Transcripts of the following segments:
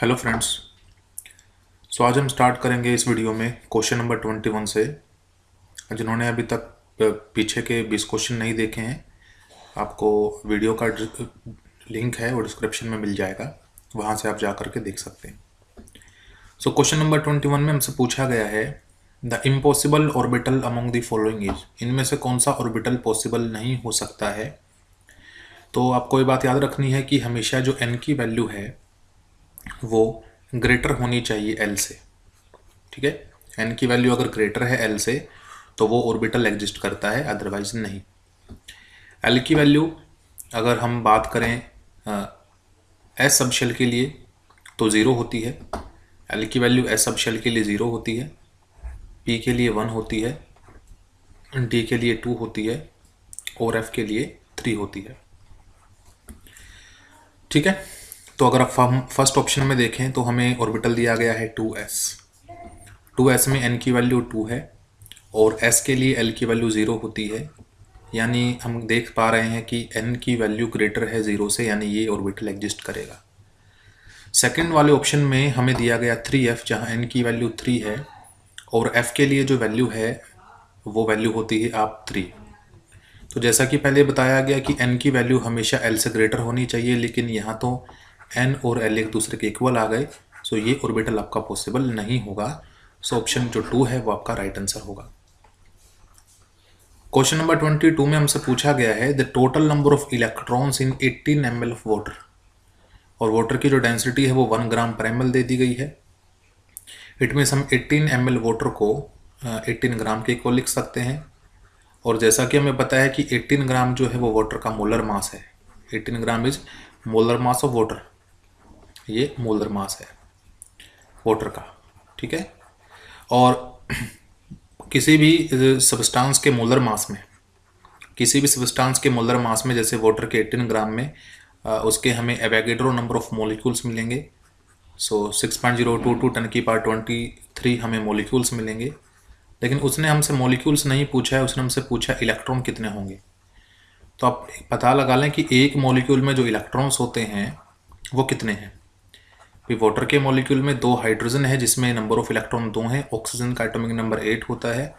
Hello friends. आज हम start करेंगे इस वीडियो में क्वेश्चन नंबर 21 से। जिन्होंने अभी तक पीछे के 20 क्वेश्चन नहीं देखे हैं, आपको वीडियो का लिंक है वो डिस्क्रिप्शन में मिल जाएगा, वहाँ से आप जा करके देख सकते हैं। क्वेश्चन नंबर 21 में हमसे पूछा गया है the impossible orbital among the following is, इनमें से कौन सा ऑर्बिटल पॉसिबल नहीं हो सकता है। तो आपको ये बात याद रखनी है कि हमेशा जो n की वैल्यू है वो ग्रेटर होनी चाहिए l से। ठीक है, n की वैल्यू अगर ग्रेटर है l से तो वो ऑर्बिटल एग्जिस्ट करता है, अदरवाइज नहीं। l की वैल्यू अगर हम बात करें s सब शेल के लिए तो ज़ीरो होती है। l की वैल्यू s सब शेल के लिए ज़ीरो होती है, p के लिए 1 होती है, d के लिए 2 होती है और f के लिए 3 होती है। ठीक है, तो अगर आप हम फर्स्ट ऑप्शन में देखें तो हमें ऑर्बिटल दिया गया है 2s। 2s में n की वैल्यू 2 है और s के लिए l की वैल्यू 0 होती है, यानी हम देख पा रहे हैं कि n की वैल्यू ग्रेटर है 0 से, यानी ये ऑर्बिटल एग्जिस्ट करेगा। सेकंड वाले ऑप्शन में हमें दिया गया 3f, जहां n की वैल्यू 3 है और f के लिए जो वैल्यू है वो वैल्यू होती है आप 3। तो जैसा कि पहले बताया गया कि n की वैल्यू हमेशा l से ग्रेटर होनी चाहिए, लेकिन यहाँ तो n और l एक दूसरे के इक्वल आ गए, सो ये ऑर्बिटल आपका पॉसिबल नहीं होगा। सो ऑप्शन जो 2 है वो आपका राइट आंसर होगा। क्वेश्चन नंबर 22 में हमसे पूछा गया है the total number of electrons in 18 ml of water, और वाटर की जो डेंसिटी है वो 1 ग्राम पर ml दे दी गई है। इट मीन्स हम 18 ml वाटर को 18 ग्राम के इक्वल लिख सकते हैं, और जैसा कि हमें पता है कि 18 ग्राम जो है वो वाटर का मोलर मास है। 18 gram is molar mass of water, ये मोलर मास है वाटर का। ठीक है, और किसी भी सब्सटेंस के मोलर मास में, किसी भी सब्सटेंस के मोलर मास में, जैसे वाटर के 18 ग्राम में उसके हमें एवोगाड्रो नंबर ऑफ मॉलिक्यूल्स मिलेंगे। सो 6.022 10⁻23 हमें मॉलिक्यूल्स मिलेंगे, लेकिन उसने हमसे मॉलिक्यूल्स नहीं पूछा है, उसने हमसे पूछा इलेक्ट्रॉन कितने होंगे। तो आप पता लगा लें कि एक मॉलिक्यूल में जो इलेक्ट्रॉन्स होते हैं वो कितने हैं। भी वाटर के मॉलिक्यूल में 2 हाइड्रोजन है जिसमें नंबर ऑफ इलेक्ट्रॉन 2 हैं, ऑक्सीजन का एटॉमिक नंबर 8 होता है।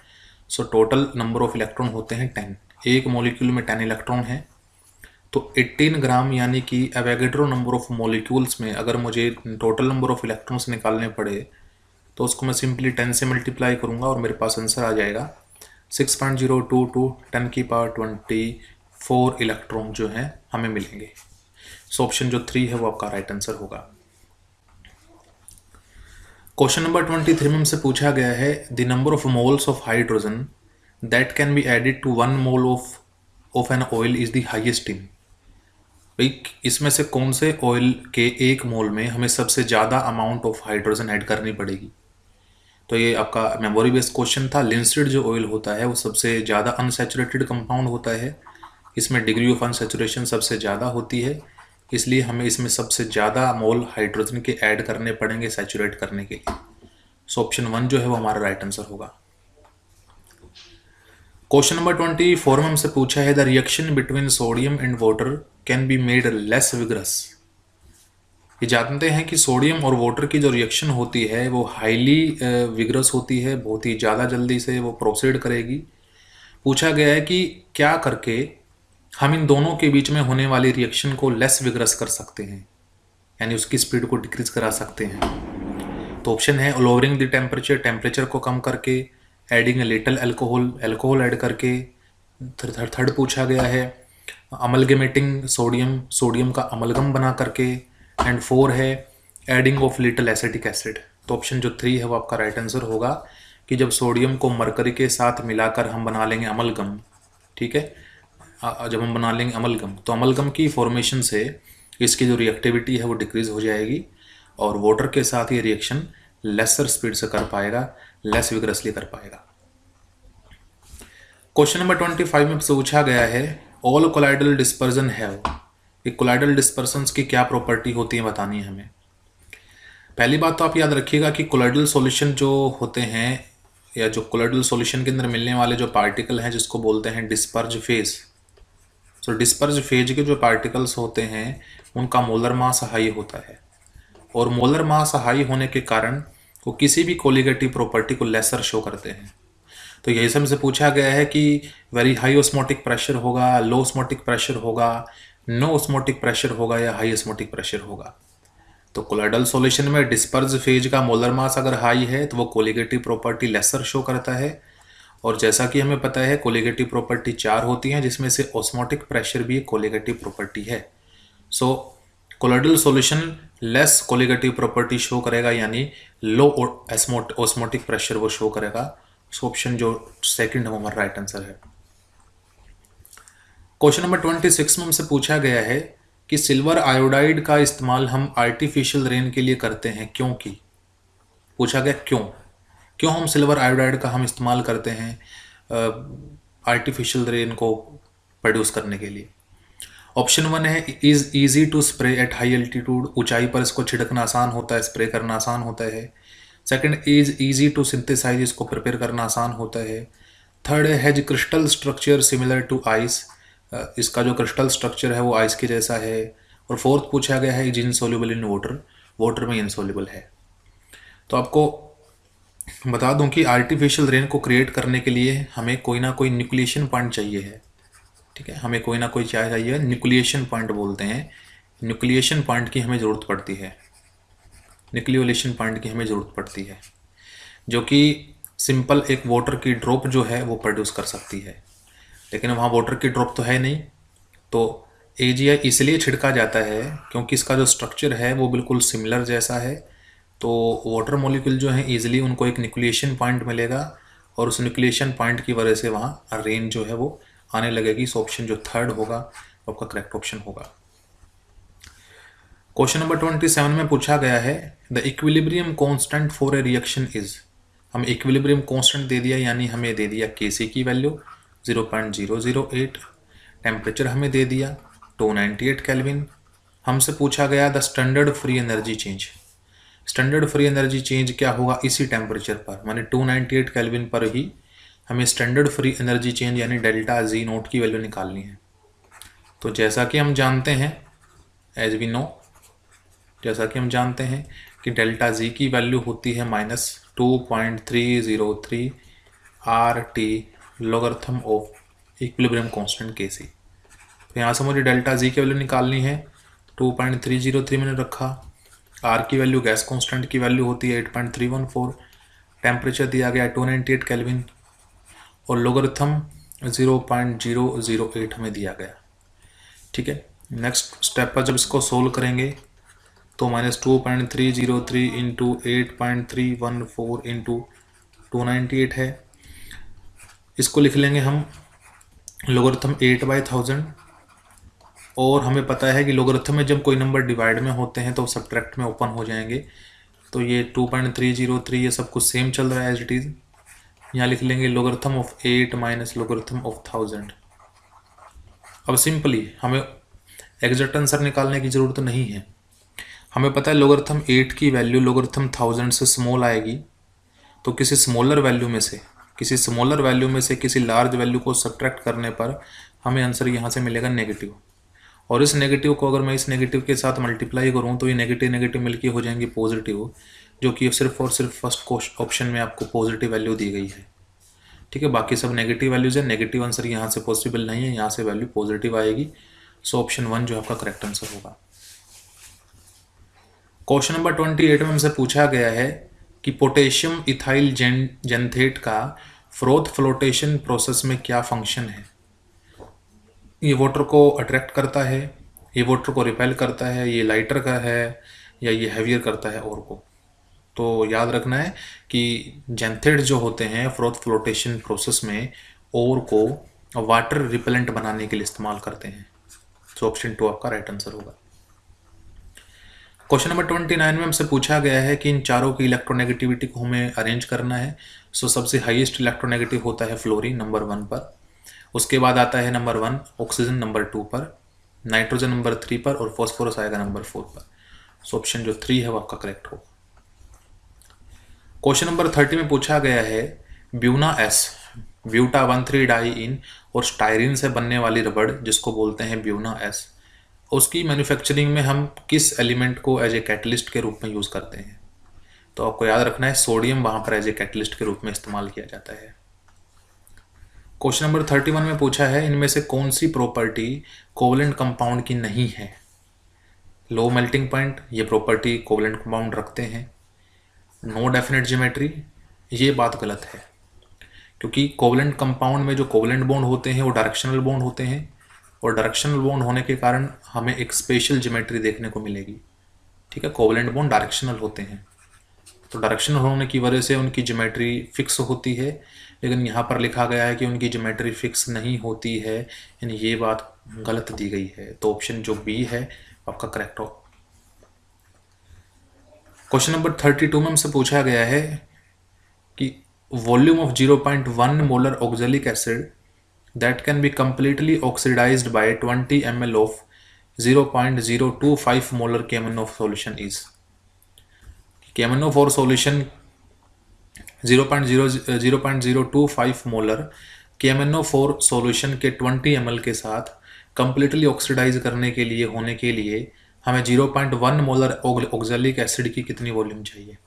So total number of electron होते हैं 10। एक मॉलिक्यूल में 10 इलेक्ट्रॉन है, तो 18 ग्राम यानी कि एवोगाड्रो नंबर ऑफ मॉलिक्यूल्स में अगर मुझे टोटल नंबर ऑफ इलेक्ट्रॉन्स निकालने पड़े तो उसको मैं सिंपली 10 से मल्टीप्लाई करूँगा और मेरे पास आंसर आ जाएगा 6.022 10⁻24 इलेक्ट्रॉन जो हैं हमें मिलेंगे। सो ऑप्शन जो 3 है वो आपका राइट आंसर होगा। क्वेश्चन नंबर 23 में हमसे पूछा गया है the number of moles of hydrogen that can be added to 1 mole of an oil is the highest in. भाई इसमें से कौन से ऑयल के 1 मोल में हमें सबसे ज़्यादा अमाउंट ऑफ हाइड्रोजन ऐड करनी पड़ेगी। तो ये आपका मेमोरी बेस्ड क्वेश्चन था। लिंसीड जो ऑयल होता है वो सबसे ज़्यादा अनसैचुरेटेड कंपाउंड होता है, इसमें डिग्री ऑफ अनसैचुरेशन सबसे ज़्यादा होती है, इसलिए हमें इसमें सबसे ज़्यादा मोल हाइड्रोजन के ऐड करने पड़ेंगे सैचुरेट करने के लिए। सो ऑप्शन 1 जो है वो हमारा राइट आंसर होगा। क्वेश्चन नंबर 24 में हमसे पूछा है the reaction between sodium and water can be made less vigorous. ये जानते हैं कि सोडियम और वाटर की जो रिएक्शन होती है वो हाईली विग्रस होती है, बहुत ही ज़्यादा जल्दी से वो प्रोसीड करेगी। पूछा गया है कि क्या करके हम इन दोनों के बीच में होने वाली रिएक्शन को लेस विग्रस कर सकते हैं, यानी उसकी स्पीड को डिक्रीज करा सकते हैं। तो ऑप्शन है लोअरिंग द टेम्परेचर, टेम्परेचर को कम करके, adding little alcohol, alcohol add करके। थर्ड पूछा गया है अमलगमेटिंग सोडियम, सोडियम का अमलगम बना करके, एंड 4 है adding of little acetic acid. तो ऑप्शन जो 3 है वो आपका राइट आंसर होगा कि जब सोडियम को मरकरी के साथ मिलाकर हम बना लेंगे अमलगम। ठीक है, जब हम बना लेंगे अमलगम तो अमलगम की फॉर्मेशन से इसकी जो रिएक्टिविटी है वो डिक्रीज हो जाएगी और वाटर के साथ ये रिएक्शन लेसर स्पीड से कर पाएगा, लेस विग्रसली कर पाएगा। क्वेश्चन नंबर 25 में पूछा गया है ऑल कोलाइडल डिस्पर्जन हैव, ये कोलाइडल डिस्पर्सन्स की क्या प्रॉपर्टी होती है बतानी है हमें। पहली बात तो आप याद रखिएगा कि कोलाइडल सॉल्यूशन जो होते हैं या जो कोलाइडल सॉल्यूशन के अंदर मिलने वाले जो पार्टिकल हैं जिसको बोलते हैं डिस्पर्ज फेज। सो डिस्पर्ज फेज के जो पार्टिकल्स होते हैं उनका मोलर मास हाई होता है, और मोलर मास हाई होने के कारण वो किसी भी कोलिगेटिव प्रॉपर्टी को लेसर शो करते हैं। तो यही हमसे पूछा गया है कि वेरी हाई ऑस्मोटिक प्रेशर होगा, लो ऑस्मोटिक प्रेशर होगा, नो ऑस्मोटिक प्रेशर होगा या हाई ऑस्मोटिक प्रेशर होगा। तो कोलोइडल सॉल्यूशन में डिस्पर्स फेज का मोलर मास अगर हाई है तो वो कोलिगेटिव प्रॉपर्टी लेसर शो करता है। और जैसा कि हमें पता है कोलिगेटिव प्रॉपर्टी 4 होती हैं, जिसमें से ऑस्मोटिक प्रेशर भी एक कोलिगेटिव प्रॉपर्टी है। So colloidal solution less colligative property show करेगा, यानी लो ऑस्मोटिक प्रेशर वो शो करेगा। सो ऑप्शन जो सेकंड है वो हमारा राइट आंसर है। क्वेश्चन नंबर 26 में हमसे पूछा गया है कि सिल्वर आयोडाइड का इस्तेमाल हम आर्टिफिशियल रेन के लिए करते हैं, क्योंकि पूछा गया क्यों हम सिल्वर आयोडाइड का हम इस्तेमाल करते हैं आर्टिफिशियल रेन को प्रोड्यूस करने के लिए। ऑप्शन 1 है is easy to spray at high altitude, ऊंचाई पर इसको छिड़कना आसान होता है, स्प्रे करना आसान होता है। Second is easy to synthesize, इसको प्रिपेयर करना आसान होता है। थर्ड है has crystal structure similar to ice, इसका जो क्रिस्टल स्ट्रक्चर है वो आइस के जैसा है। और फोर्थ पूछा गया है is insoluble in water, water में इनसोल्यूबल है। तो आपको बता दूं कि आर्टिफिशियल रेन को क्रिएट करने के लिए हमें कोई ना कोई न्यूक्लिएशन पॉइंट चाहिए है, ठीक है, हमें कोई ना कोई चाहिए, न्यूक्लिएशन पॉइंट बोलते हैं। न्यूक्लिएशन पॉइंट की हमें ज़रूरत पड़ती है, न्यूक्लियोलेशन पॉइंट की हमें ज़रूरत पड़ती है, जो कि सिंपल एक वाटर की ड्रॉप जो है वो प्रोड्यूस कर सकती है। लेकिन वहाँ वाटर की ड्रॉप तो है नहीं, तो AgI इसलिए छिड़का जाता है क्योंकि इसका जो स्ट्रक्चर है वो बिल्कुल सिमिलर जैसा है। तो वाटर मॉलिक्यूल जो है ईजिली उनको एक न्यूक्लिएशन पॉइंट मिलेगा और उस न्यूक्लिएशन पॉइंट की वजह से वहाँ रेन जो है वो आने लगेगी। सो ऑप्शन जो थर्ड होगा आपका करेक्ट ऑप्शन होगा। क्वेश्चन नंबर 27 में पूछा गया है the equilibrium constant for a reaction is, हम इक्विलिब्रियम कांस्टेंट दे दिया, यानी हमें दे दिया Kc की वैल्यू 0.008, टेम्परेचर हमें दे दिया 298 केल्विन। हमसे पूछा गया the standard free energy change, standard free energy change क्या होगा इसी टेम्परेचर पर, माने 298 केल्विन पर ही हमें स्टैंडर्ड फ्री एनर्जी चेंज यानी डेल्टा जी नोट की वैल्यू निकालनी है। तो जैसा कि हम जानते हैं एज वी नो, जैसा कि हम जानते हैं कि डेल्टा जी की वैल्यू होती है -2.303 RT logarithm of equilibrium constant Kc। तो यहाँ से मुझे डेल्टा जी की वैल्यू निकालनी है, 2.303 मैंने रखा, आर की वैल्यू गैस कांस्टेंट की वैल्यू होती है 8.314, टेम्परेचर दिया गया 298 केल्विन और लॉगरिथम 0.008 हमें दिया गया, ठीक है। नेक्स्ट स्टेप पर जब इसको सोल्व करेंगे तो -2.303 इंटू 8.314 इंटू 298 है, इसको लिख लेंगे हम लॉगरिथम 8/1000। और हमें पता है कि लॉगरिथम में जब कोई नंबर डिवाइड में होते हैं तो सब्ट्रैक्ट में ओपन हो जाएंगे। तो ये 2.303 ये सब कुछ सेम चल रहा है एज इट इज़। यहाँ लिख लेंगे logarithm of 8 minus logarithm of 1000। अब सिंपली हमें एग्जैक्ट आंसर निकालने की ज़रूरत नहीं है, हमें पता है लॉगरिथम 8 की वैल्यू लॉगरिथम 1000 से स्मॉल आएगी। तो किसी स्मॉलर वैल्यू में से किसी लार्ज वैल्यू को सब्ट्रैक्ट करने पर हमें आंसर यहाँ से मिलेगा नेगेटिव। और इस नेगेटिव को अगर मैं इस नेगेटिव के साथ मल्टीप्लाई करूँ तो ये नेगेटिव नेगेटिव मिलके हो जाएंगे पॉजिटिव, जो कि सिर्फ और सिर्फ फर्स्ट ऑप्शन में आपको पॉजिटिव वैल्यू दी गई है, ठीक है। बाकी सब नेगेटिव वैल्यूज है, नेगेटिव आंसर यहाँ से पॉसिबल नहीं है, यहाँ से वैल्यू पॉजिटिव आएगी। सो ऑप्शन 1 जो आपका करेक्ट आंसर होगा। क्वेश्चन नंबर 28 में हमसे पूछा गया है कि पोटेशियम इथाइल जेंथेट का फ्रोथ फ्लोटेशन प्रोसेस में क्या फंक्शन है। ये वाटर को अट्रैक्ट करता है, ये वाटर को रिपेल करता है, ये लाइटर का है या ये हैवियर करता है और को। तो याद रखना है कि जेंथेट जो होते हैं फ्रोथ फ्लोटेशन प्रोसेस में और को वाटर रिपेलेंट बनाने के लिए इस्तेमाल करते हैं। सो ऑप्शन 2 आपका राइट आंसर होगा। क्वेश्चन नंबर 29 में हमसे पूछा गया है कि इन चारों की इलेक्ट्रोनेगेटिविटी को हमें अरेंज करना है। सो सबसे हाईएस्ट इलेक्ट्रोनेगेटिव होता है फ्लोरीन नंबर 1 पर, उसके बाद आता है नंबर 1 ऑक्सीजन नंबर 2 पर, नाइट्रोजन नंबर 3 पर और फॉस्फोरस आएगा नंबर 4 पर। सो ऑप्शन जो 3 है वो आपका करेक्ट होगा। क्वेश्चन नंबर 30 में पूछा गया है ब्यूना एस ब्यूटा 1,3 डाई इन और स्टायरीन से बनने वाली रबड़ जिसको बोलते हैं ब्यूना एस उसकी मैन्युफैक्चरिंग में हम किस एलिमेंट को एज ए कैटलिस्ट के रूप में यूज़ करते हैं। तो आपको याद रखना है सोडियम वहाँ पर एज ए कैटलिस्ट के रूप में इस्तेमाल किया जाता है। क्वेश्चन नंबर 31 में पूछा है इनमें से कौन सी प्रॉपर्टी कोवलेंट कंपाउंड की नहीं है। लो मेल्टिंग पॉइंट, ये प्रॉपर्टी कोवलेंट कंपाउंड रखते हैं। नो डेफिनेट ज्योमेट्री, ये बात गलत है, क्योंकि कोवलेंट कंपाउंड में जो कोवलेंट बॉन्ड होते हैं वो डायरेक्शनल बॉन्ड होते हैं, और डायरेक्शनल बॉन्ड होने के कारण हमें एक स्पेशल ज्योमेट्री देखने को मिलेगी। ठीक है, कोवलेंट बॉन्ड डायरेक्शनल होते हैं, तो डायरेक्शनल होने की वजह से उनकी ज्योमेट्री फिक्स होती है, लेकिन यहाँ पर लिखा गया है कि उनकी ज्योमेट्री फिक्स नहीं होती है, यानी ये बात गलत दी गई है। तो ऑप्शन जो बी है आपका करेक्ट हो। क्वेश्चन नंबर 32 में हमसे पूछा गया है कि volume of 0.1 molar oxalic acid that can be completely oxidized by 20 ml of 0.025 molar KMnO4 solution is। KMnO4 solution 0.025 molar KMnO4 solution के 20 ml के साथ कंप्लीटली ऑक्सीडाइज करने के लिए होने के लिए हमें 0.1 मोलर ऑक्जेलिक एसिड की कितनी वॉल्यूम चाहिए।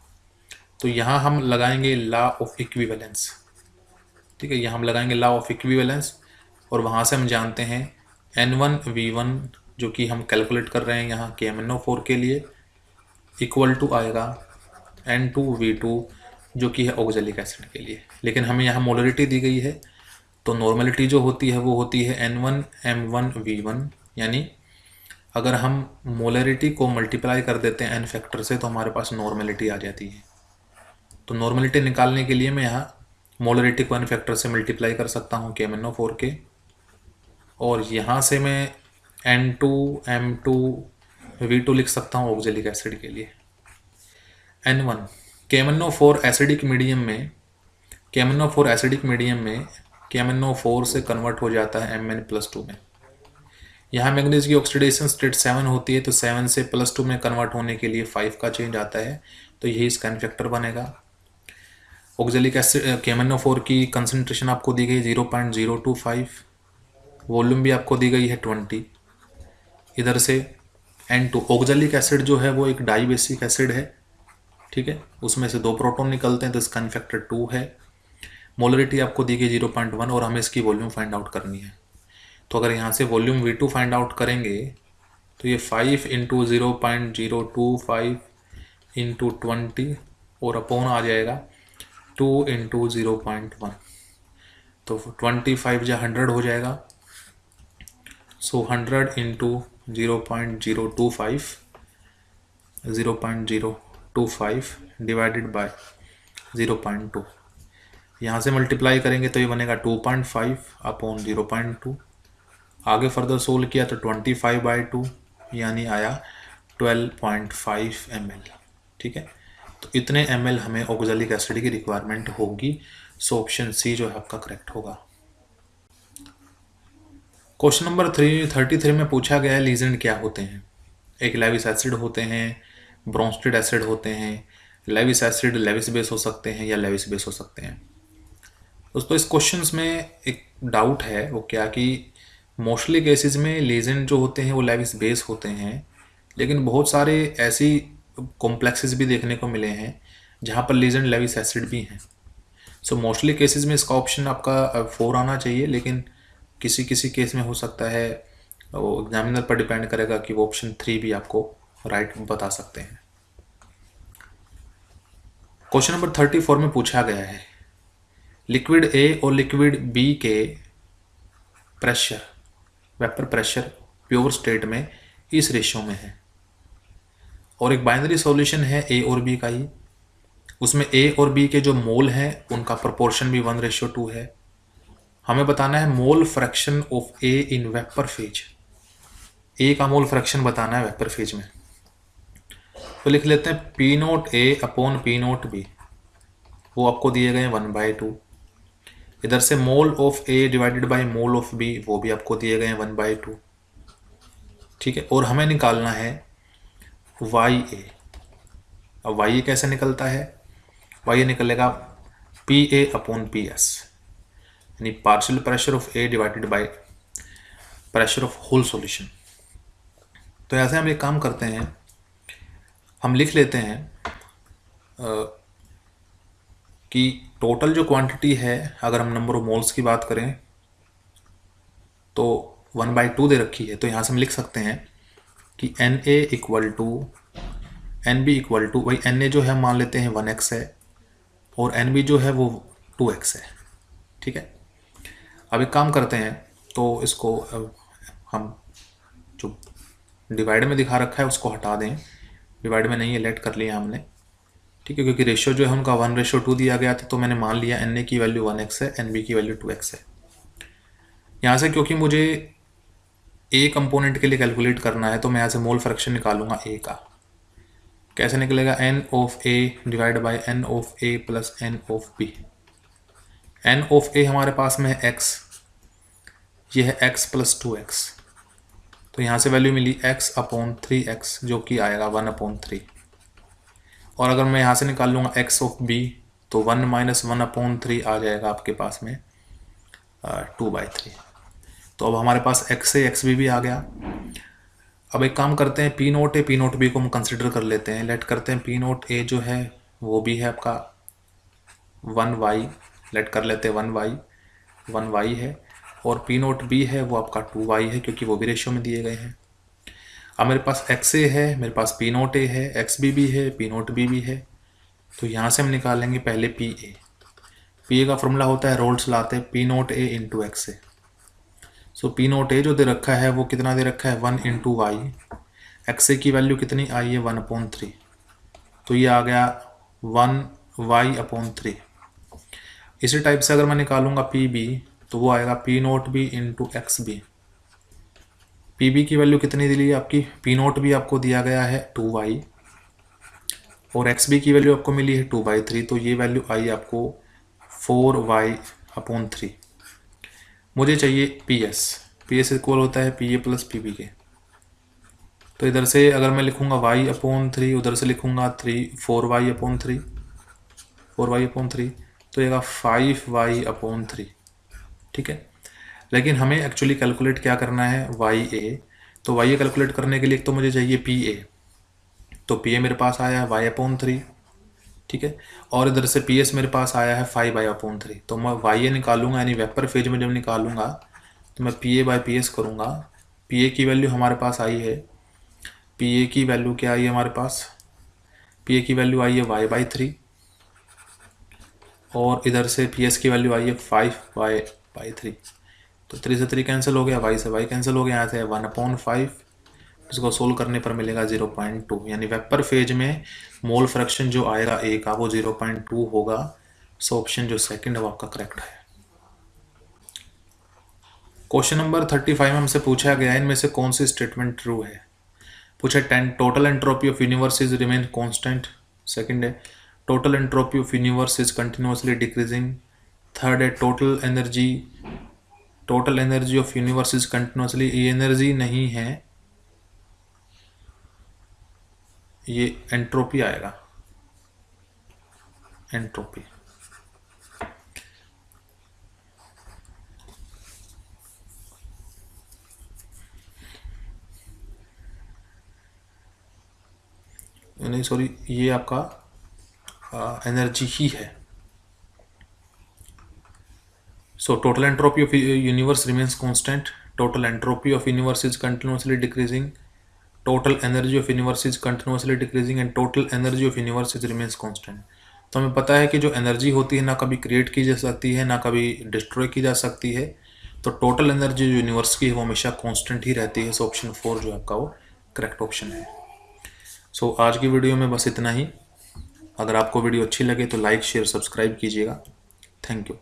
तो यहाँ हम लगाएंगे लॉ ऑफ इक्विवेलेंस। ठीक है, यहाँ हम लगाएंगे लॉ ऑफ इक्विवेलेंस, और वहाँ से हम जानते हैं N1V1 जो कि हम कैलकुलेट कर रहे हैं यहाँ KMnO4 के लिए, इक्वल टू आएगा N2V2 जो कि है ऑक्जेलिक एसिड के लिए। लेकिन हमें यहाँ मोलरिटी दी गई है, तो नॉर्मलिटी जो होती है वो होती है N1M1V1, यानी अगर हम मोलरिटी को मल्टीप्लाई कर देते हैं N फैक्टर से तो हमारे पास नॉर्मलिटी आ जाती है। तो नॉर्मलिटी निकालने के लिए मैं यहाँ मोलरिटी को N फैक्टर से मल्टीप्लाई कर सकता हूँ KMnO4 के, और यहाँ से मैं N2M2V2 लिख सकता हूँ ऑक्जेलिक एसिड के लिए। N1 KMnO4 एसिडिक मीडियम में, KMnO4 एसिडिक मीडियम में KMnO4 से कन्वर्ट हो जाता है Mn+2 में। यहाँ मैग्नीज की ऑक्सीडेशन स्टेट 7 होती है, तो 7 से +2 में कन्वर्ट होने के लिए 5 का चेंज आता है, तो यही इसका N फैक्टर बनेगा। ऑक्जेलिक एसिड KMnO4 की कंसंट्रेशन आपको दी गई 0.025, वॉल्यूम भी आपको दी गई है 20। इधर से N2 ऑक्जेलिक एसिड जो है वो एक डाई बेसिक एसिड है। ठीक है, उसमें से 2 प्रोटॉन निकलते हैं, तो इसका N फैक्टर 2 है। मोलरिटी आपको दी गई 0.1 और हमें इसकी वॉल्यूम फाइंड आउट करनी है। तो अगर यहाँ से वॉल्यूम V2 फाइंड आउट करेंगे तो ये 5 × 0.025 × 20 और अपॉन आ जाएगा 2 × 0.1, तो 25 या 100 हो जाएगा। सो 100 × 0.025 डिवाइडेड बाय 0.2, यहाँ से मल्टीप्लाई करेंगे तो ये बनेगा 2.5 अपॉन 0.2। आगे फर्दर सोल्व किया तो 25/2 यानी आया 12.5 ml। ठीक है, तो इतने ml हमें ऑक्जेलिक एसिड की रिक्वायरमेंट होगी। सो ऑप्शन सी जो है आपका करेक्ट होगा। क्वेश्चन नंबर 33 में पूछा गया है लीजेंड क्या होते हैं। एक लेविस एसिड होते हैं, ब्रोंस्टेड एसिड होते हैं। लेविस एसिड लेविस बेस हो सकते हैं या लेविस बेस हो सकते हैं। दोस्तों इस क्वेश्चंस में एक डाउट है, वो क्या कि मोस्टली केसेस में लीजेंड जो होते हैं वो लेविस बेस होते हैं, लेकिन बहुत सारे ऐसी कॉम्प्लेक्सेस भी देखने को मिले हैं जहाँ पर लीजेंड लेविस एसिड भी हैं। सो मोस्टली केसेस में इसका ऑप्शन आपका 4 आना चाहिए, लेकिन किसी किसी केस में हो सकता है, वो एग्जामिनर पर डिपेंड करेगा कि वो ऑप्शन 3 भी आपको राइट बता सकते हैं। क्वेश्चन नंबर 34 में पूछा गया है लिक्विड ए और लिक्विड बी के pressure, vapour pressure pure state में इस रेशियो में है, और एक बाइनरी सॉल्यूशन है ए और बी का ही, उसमें ए और बी के जो मोल हैं उनका प्रोपोर्शन भी 1:2 है। हमें बताना है mole fraction of A in vapour phase, A का मोल फ्रैक्शन बताना है वेपर फेज में। तो लिख लेते हैं P0A अपॉन P0B, वो आपको दिए गए 1/2। इधर से mole of A divided by mole of B, वो भी आपको दिए गए 1/2। ठीक है, और हमें निकालना है YA। अब YA कैसे निकलता है, YA निकलेगा PA अपॉन PS, यानी partial pressure of A divided by pressure of whole solution. तो ऐसे हम एक काम करते हैं, हम लिख लेते हैं कि टोटल जो क्वांटिटी है, अगर हम नंबर ऑफ मोल्स की बात करें तो 1/2 दे रखी है। तो यहाँ से हम लिख सकते हैं कि Na equal to Nb equal to, भाई Na जो है मान लेते हैं 1x है और Nb जो है वो 2x है। ठीक है, अब एक काम करते हैं, तो इसको हम जो डिवाइड में दिखा रखा है उसको हटा दें, डिवाइड में नहीं है, लेट कर लिया हमने। ठीक है, क्योंकि रेशियो जो है उनका 1:2 दिया गया था, तो मैंने मान लिया Na की वैल्यू 1x है, Nb की वैल्यू 2x है। यहाँ से क्योंकि मुझे A कंपोनेंट के लिए कैलकुलेट करना है, तो मैं यहाँ से मोल फ्रैक्शन निकालूंगा A का। कैसे निकलेगा? N of A divide by N of A plus N of B। N of A हमारे पास में है x, ये है x प्लस 2x, तो यहाँ से वैल्यू मिली x/3x जो कि आएगा 1/3। और अगर मैं यहाँ से निकाल लूँगा x ऑफ b, तो 1 - 1/3 आ जाएगा आपके पास में 2/3। तो अब हमारे पास x से xb भी आ गया। अब एक काम करते हैं, P0 A P0 B को हम कंसिडर कर लेते हैं। लेट करते हैं P0 A जो है वो भी है आपका 1y, लेट कर लेते हैं 1y है, और P0 B है वो आपका 2y है, क्योंकि वो भी रेशियो में दिए गए हैं। अब मेरे पास XA है, मेरे पास P0 A है, XB भी है, P0 B भी है। तो यहाँ से हम निकालेंगे पहले PA का फॉर्मूला होता है रोल्स लाते हैं P0 A into XA। So P0 A जो दे रखा है वो कितना दे रखा है 1 इंटू वाई, XA की वैल्यू कितनी आई है 1/3, तो ये आ गया 1y/3। इसी टाइप से अगर मैं निकालूंगा PB, तो वो आएगा P0 B into XB। PB की वैल्यू कितनी दी है आपकी? P0 B आपको दिया गया है 2y और XB की वैल्यू आपको मिली है 2/3, तो ये वैल्यू आई आपको 4y/3। मुझे चाहिए PS इक्वल होता है PA प्लस PB के। तो इधर से अगर मैं लिखूंगा y/3, उधर से लिखूंगा 4y/3, तो ये 5y/3। ठीक है, लेकिन हमें एक्चुअली कैलकुलेट क्या करना है YA। तो YA कैलकुलेट करने के लिए तो मुझे चाहिए PA, तो PA मेरे पास आया है y/3। ठीक है, और इधर से PS मेरे पास आया है 5y/3। तो मैं YA निकालूंगा, यानी वेपर फेज में जब निकालूंगा तो मैं PA/PS करूंगा। PA की वैल्यू हमारे पास आई है, PA की वैल्यू क्या आई है हमारे पास? PA की वैल्यू आई है y/3, और इधर से PS की वैल्यू आई है 5y/3। तो 3 से 3 कैंसिल हो गया, y से y कैंसिल हो गया, यहाँ से 1/5। इसको सोल्व करने पर मिलेगा 0.2, यानी वेपर फेज में मोल फ्रैक्शन जो आएगा A का वो 0.2 होगा। सो ऑप्शन जो सेकंड है वो आपका करेक्ट है। क्वेश्चन नंबर 35 में हमसे पूछा गया है इनमें से कौन सी स्टेटमेंट ट्रू है। पूछा total entropy of universe is remain constant, second है total entropy of universe is continuously decreasing, third है total energy of universe is continuously, ये एनर्जी नहीं है, ये एंट्रोपी आएगा, एंट्रोपी। नहीं सॉरी, ये आपका एनर्जी ही है। So total entropy of universe remains constant, total entropy of universe is continuously decreasing, total energy of universe is continuously decreasing and total energy of universe is remains constant. तो हमें पता है कि जो energy होती है ना कभी क्रिएट की जा सकती है ना कभी डिस्ट्रॉय की जा सकती है, तो टोटल एनर्जी जो यूनिवर्स की है वो हमेशा कांस्टेंट ही रहती है। सो ऑप्शन 4 जो आपका वो करेक्ट ऑप्शन है। सो आज की वीडियो में बस इतना ही। अगर आपको वीडियो अच्छी लगे तो लाइक शेयर सब्सक्राइब कीजिएगा। Thank you.